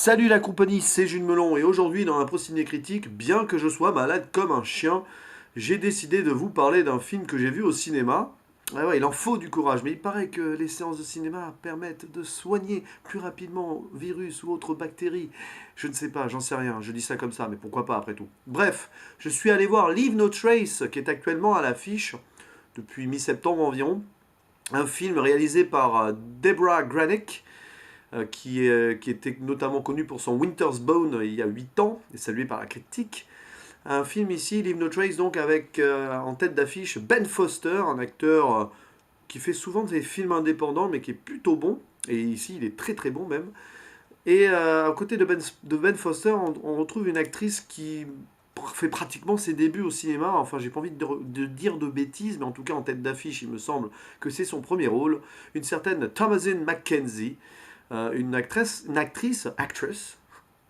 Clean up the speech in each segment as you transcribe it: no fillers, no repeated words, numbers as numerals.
Salut la compagnie, c'est Jules Melon et aujourd'hui dans un Ciné Critique, bien que je sois malade comme un chien, j'ai décidé de vous parler d'un film que j'ai vu au cinéma. Ah ouais, il en faut du courage, mais il paraît que les séances de cinéma permettent de soigner plus rapidement virus ou autres bactéries. Je ne sais pas, j'en sais rien, je dis ça comme ça, mais pourquoi pas après tout. Bref, je suis allé voir Leave No Trace, qui est actuellement à l'affiche depuis mi-septembre environ. Un film réalisé par Deborah Granick, qui était notamment connu pour son Winter's Bone il y a 8 ans, et salué par la critique. Un film ici, Leave No Trace, donc avec en tête d'affiche Ben Foster, un acteur qui fait souvent des films indépendants, mais qui est plutôt bon. Et ici, il est très très bon même. Et à côté de ben Foster, on retrouve une actrice qui fait pratiquement ses débuts au cinéma. Enfin, j'ai pas envie de dire de bêtises, mais en tout cas en tête d'affiche, il me semble que c'est son premier rôle. Une certaine Thomasin McKenzie, actress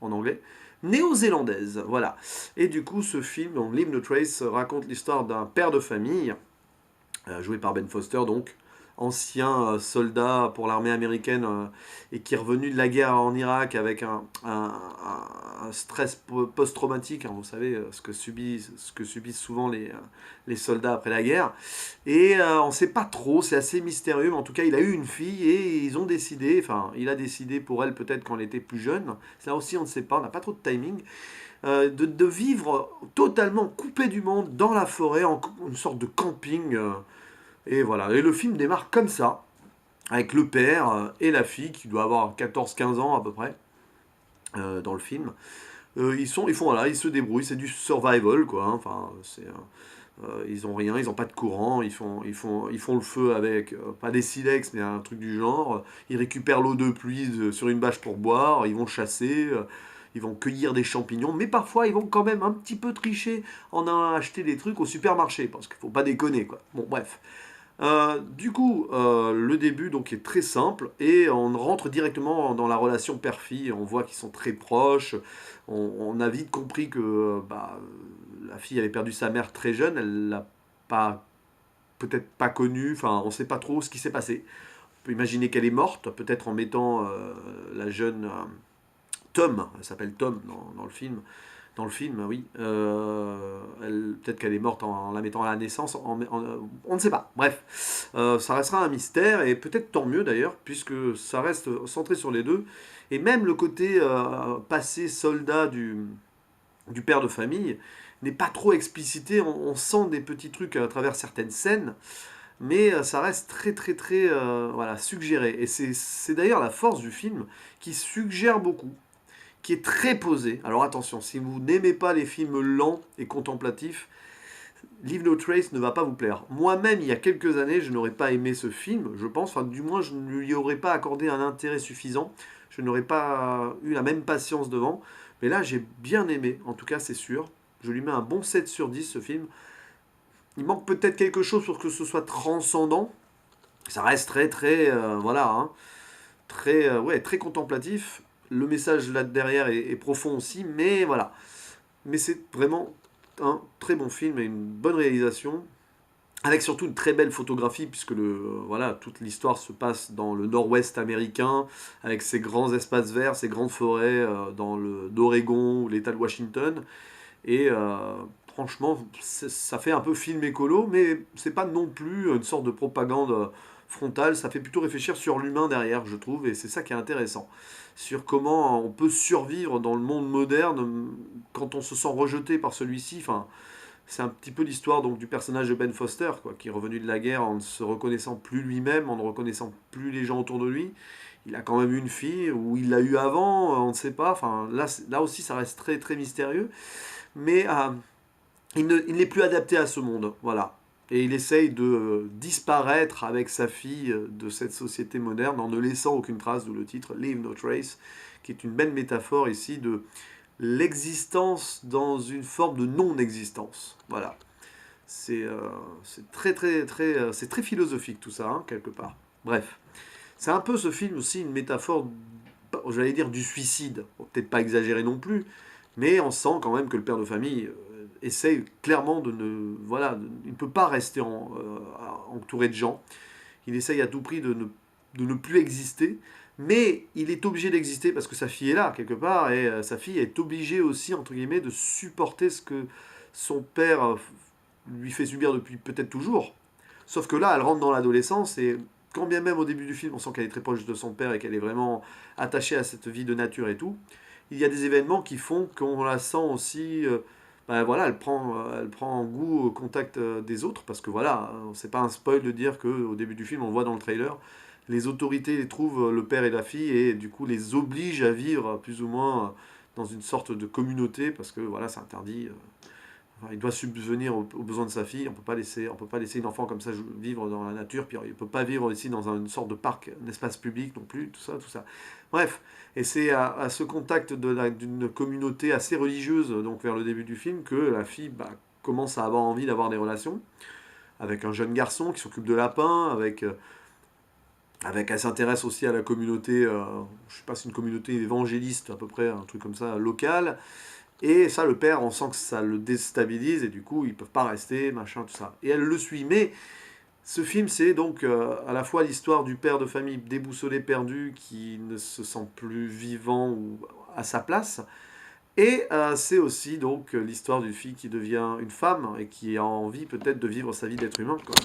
en anglais, néo-zélandaise, voilà. Et du coup, ce film, donc Leave No Trace, raconte l'histoire d'un père de famille, joué par Ben Foster, donc ancien soldat pour l'armée américaine et qui est revenu de la guerre en Irak avec un stress post-traumatique, hein, vous savez, ce que subissent souvent les soldats après la guerre. Et on ne sait pas trop, c'est assez mystérieux, mais en tout cas, il a eu une fille et ils ont décidé, enfin, il a décidé pour elle peut-être quand elle était plus jeune, ça aussi on ne sait pas, on n'a pas trop de timing, de vivre totalement coupé du monde dans la forêt, en une sorte de camping. Et voilà, et le film démarre comme ça, avec le père et la fille, qui doit avoir 14-15 ans à peu près, dans le film. Voilà, ils se débrouillent, c'est du survival, quoi, hein. Enfin, ils ont rien, ils ont pas de courant, ils font le feu avec, pas des silex, mais un truc du genre. Ils récupèrent l'eau de pluie sur une bâche pour boire, ils vont chasser, ils vont cueillir des champignons, mais parfois ils vont quand même un petit peu tricher en allant acheter des trucs au supermarché, parce qu'il faut pas déconner, quoi. Bon, bref. Du coup, le début donc est très simple et on rentre directement dans la relation père-fille. On voit qu'ils sont très proches. On a vite compris que la fille avait perdu sa mère très jeune. Elle l'a pas, peut-être pas connue. Enfin, on ne sait pas trop ce qui s'est passé. On peut imaginer qu'elle est morte, peut-être en mettant la jeune Tom. Elle s'appelle Tom dans le film. Dans le film, oui. Peut-être qu'elle est morte en la mettant à la naissance. On ne sait pas. Bref, ça restera un mystère et peut-être tant mieux d'ailleurs, puisque ça reste centré sur les deux. Et même le côté passé soldat du père de famille n'est pas trop explicité. On sent des petits trucs à travers certaines scènes, mais ça reste très très très voilà, suggéré. Et c'est d'ailleurs la force du film qui suggère beaucoup, qui est très posé. Alors attention, si vous n'aimez pas les films lents et contemplatifs, Leave No Trace ne va pas vous plaire. Moi-même, il y a quelques années, je n'aurais pas aimé ce film, je pense. Enfin, du moins, je ne lui aurais pas accordé un intérêt suffisant. Je n'aurais pas eu la même patience devant. Mais là, j'ai bien aimé, en tout cas, c'est sûr. Je lui mets un bon 7 sur 10, ce film. Il manque peut-être quelque chose pour que ce soit transcendant. Ça reste très, très, voilà, hein, très, ouais, très contemplatif. Le message là derrière est profond aussi, mais voilà. Mais c'est vraiment un très bon film et une bonne réalisation, avec surtout une très belle photographie, puisque voilà, toute l'histoire se passe dans le nord-ouest américain, avec ces grands espaces verts, ces grandes forêts dans d'Oregon ou l'État de Washington. Et franchement, ça fait un peu film écolo, mais c'est pas non plus une sorte de propagande frontale. Ça fait plutôt réfléchir sur l'humain derrière, je trouve, et c'est ça qui est intéressant. Sur comment on peut survivre dans le monde moderne quand on se sent rejeté par celui-ci. Enfin, c'est un petit peu l'histoire donc du personnage de Ben Foster, quoi, qui est revenu de la guerre en ne se reconnaissant plus lui-même, en ne reconnaissant plus les gens autour de lui. Il a quand même eu une fille, ou il l'a eu avant, on ne sait pas. Enfin, là aussi, ça reste très très mystérieux. Mais il n'est plus adapté à ce monde, voilà. Et il essaye de disparaître avec sa fille de cette société moderne en ne laissant aucune trace, d'où le titre Leave No Trace, qui est une belle métaphore ici de l'existence dans une forme de non-existence. Voilà. C'est très très très c'est très philosophique tout ça, hein, quelque part. Bref, c'est un peu ce film aussi une métaphore, j'allais dire du suicide. Bon, peut-être pas exagéré non plus, mais on sent quand même que le père de famille essaye clairement de ne... Voilà, il ne peut pas rester entouré de gens. Il essaye à tout prix de ne plus exister, Mais il est obligé d'exister parce que sa fille est là, quelque part, et sa fille est obligée aussi, entre guillemets, de supporter ce que son père lui fait subir depuis peut-être toujours. Sauf que là, elle rentre dans l'adolescence, et quand bien même au début du film, on sent qu'elle est très proche de son père et qu'elle est vraiment attachée à cette vie de nature et tout, il y a des événements qui font qu'on la sent aussi... ben voilà, elle prend goût au contact des autres, parce que voilà, c'est pas un spoil de dire qu'au début du film, on voit dans le trailer, les autorités les trouvent le père et la fille et du coup les obligent à vivre plus ou moins dans une sorte de communauté parce que voilà, c'est interdit. Enfin, il doit subvenir aux besoins de sa fille. On peut pas laisser une enfant comme ça vivre dans la nature. Puis il peut pas vivre ici dans une sorte de parc, un espace public non plus. Tout ça, tout ça. Bref, et c'est à ce contact d'une communauté assez religieuse, donc vers le début du film, que la fille commence à avoir envie d'avoir des relations avec un jeune garçon qui s'occupe de lapins, elle s'intéresse aussi à la communauté, je sais pas si une communauté évangéliste à peu près, un truc comme ça, locale. Et ça, le père, on sent que ça le déstabilise et du coup, ils peuvent pas rester, machin, tout ça. Et elle le suit. Mais ce film, c'est donc à la fois l'histoire du père de famille déboussolé, perdu, qui ne se sent plus vivant ou à sa place. Et c'est aussi donc l'histoire d'une fille qui devient une femme et qui a envie peut-être de vivre sa vie d'être humain, quoi.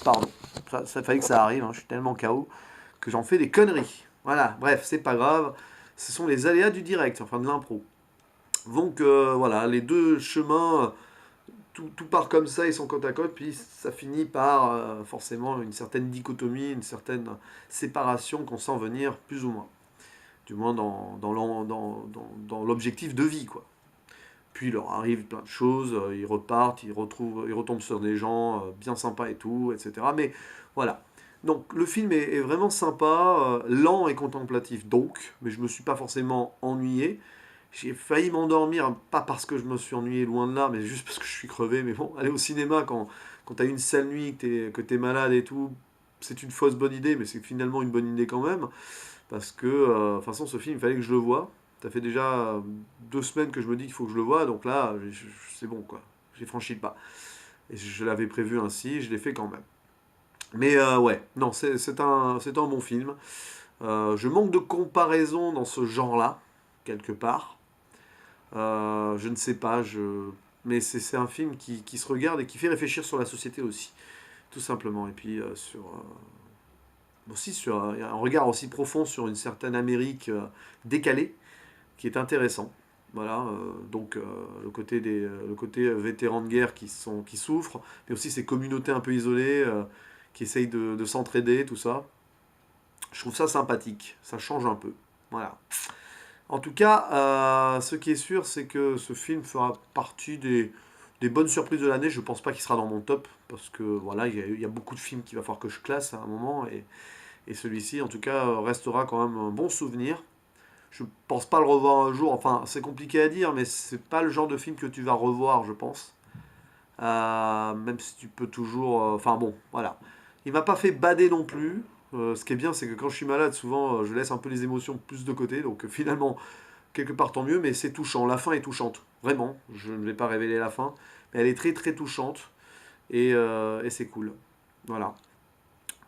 Pardon, ça fallait que ça arrive, hein, je suis tellement KO que j'en fais des conneries. Voilà, bref, c'est pas grave. Ce sont les aléas du direct, enfin de l'impro. Donc voilà, les deux chemins, tout part comme ça, ils sont côte à côte, puis ça finit par forcément une certaine dichotomie, une certaine séparation qu'on sent venir plus ou moins. Du moins dans l'objectif de vie, quoi. Puis il leur arrive plein de choses, ils repartent, ils retombent sur des gens bien sympas et tout, etc. Mais voilà. Donc le film est vraiment sympa, lent et contemplatif donc, mais je me suis pas forcément ennuyé. J'ai failli m'endormir, pas parce que je me suis ennuyé loin de là, mais juste parce que je suis crevé. Mais bon, aller au cinéma quand t'as une sale nuit, que t'es malade et tout, c'est une fausse bonne idée, mais c'est finalement une bonne idée quand même. Parce que, de toute façon, ce film, il fallait que je le voie. Ça fait déjà 2 semaines que je me dis qu'il faut que je le voie, donc là, c'est bon, quoi. J'ai franchi le pas. Et je l'avais prévu ainsi, je l'ai fait quand même. Mais ouais, non, c'est un bon film. Je manque de comparaison dans ce genre-là, quelque part. Je ne sais pas, mais c'est un film qui se regarde et qui fait réfléchir sur la société aussi, tout simplement. Et puis aussi sur un regard aussi profond sur une certaine Amérique décalée, qui est intéressant. Voilà, donc le côté vétérans de guerre qui souffrent, mais aussi ces communautés un peu isolées qui essayent de s'entraider, tout ça. Je trouve ça sympathique, ça change un peu. Voilà. En tout cas, ce qui est sûr, c'est que ce film fera partie des bonnes surprises de l'année. Je pense pas qu'il sera dans mon top, parce que voilà, il y a beaucoup de films qu'il va falloir que je classe à un moment, et celui-ci, en tout cas, restera quand même un bon souvenir. Je pense pas le revoir un jour, enfin, c'est compliqué à dire, mais c'est pas le genre de film que tu vas revoir, je pense. Même si tu peux toujours. Enfin bon, voilà. Il m'a pas fait bader non plus. Ce qui est bien, c'est que quand je suis malade, souvent, je laisse un peu les émotions plus de côté. Donc finalement, quelque part tant mieux, mais c'est touchant. La fin est touchante, vraiment. Je ne vais pas révéler la fin, mais elle est très très touchante et c'est cool. Voilà.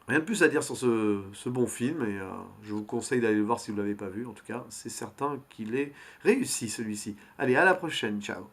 Rien de plus à dire sur ce bon film et je vous conseille d'aller le voir si vous ne l'avez pas vu. En tout cas, c'est certain qu'il est réussi celui-ci. Allez, à la prochaine, ciao.